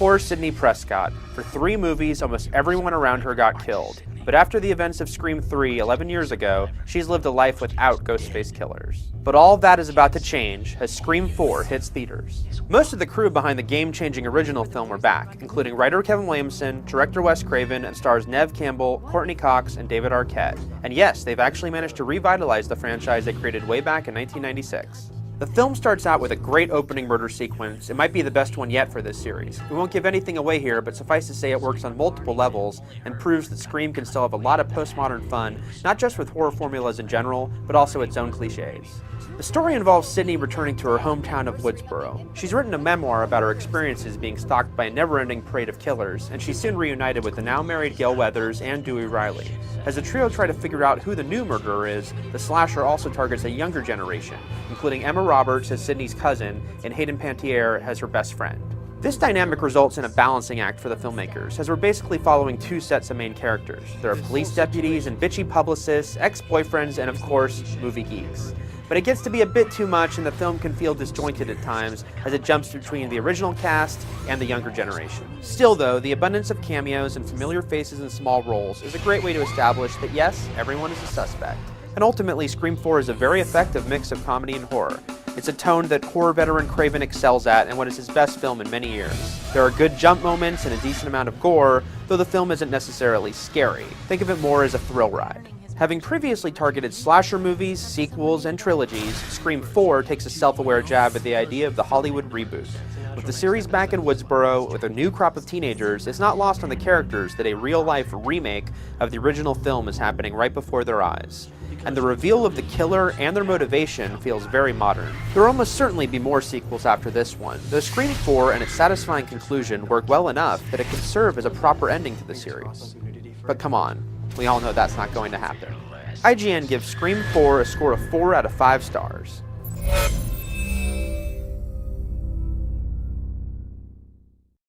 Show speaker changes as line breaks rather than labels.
Poor Sidney Prescott. For 3 movies, almost everyone around her got killed. But after the events of Scream 3 11 years ago, she's lived a life without Ghostface killers. But all of that is about to change as Scream 4 hits theaters. Most of the crew behind the game-changing original film are back, including writer Kevin Williamson, director Wes Craven, and stars Neve Campbell, Courtney Cox, and David Arquette. And yes, they've actually managed to revitalize the franchise they created way back in 1996. The film starts out with a great opening murder sequence. It might be the best one yet for this series. We won't give anything away here, but suffice to say it works on multiple levels and proves that Scream can still have a lot of postmodern fun, not just with horror formulas in general, but also its own cliches. The story involves Sidney returning to her hometown of Woodsboro. She's written a memoir about her experiences being stalked by a never-ending parade of killers, and she's soon reunited with the now-married Gail Weathers and Dewey Riley. As the trio try to figure out who the new murderer is, the slasher also targets a younger generation, including Emma Roberts as Sidney's cousin and Hayden Panettiere as her best friend. This dynamic results in a balancing act for the filmmakers, as we're basically following 2 sets of main characters. There are police deputies and bitchy publicists, ex-boyfriends, and of course, movie geeks. But it gets to be a bit too much, and the film can feel disjointed at times as it jumps between the original cast and the younger generation. Still though, the abundance of cameos and familiar faces in small roles is a great way to establish that yes, everyone is a suspect. And ultimately, Scream 4 is a very effective mix of comedy and horror. It's a tone that horror veteran Craven excels at in what is his best film in many years. There are good jump moments and a decent amount of gore, though the film isn't necessarily scary. Think of it more as a thrill ride. Having previously targeted slasher movies, sequels, and trilogies, Scream 4 takes a self-aware jab at the idea of the Hollywood reboot. With the series back in Woodsboro with a new crop of teenagers, it's not lost on the characters that a real-life remake of the original film is happening right before their eyes. And the reveal of the killer and their motivation feels very modern. There will almost certainly be more sequels after this one, though Scream 4 and its satisfying conclusion work well enough that it can serve as a proper ending to the series. But come on, we all know that's not going to happen. IGN gives Scream 4 a score of 4 out of 5 stars.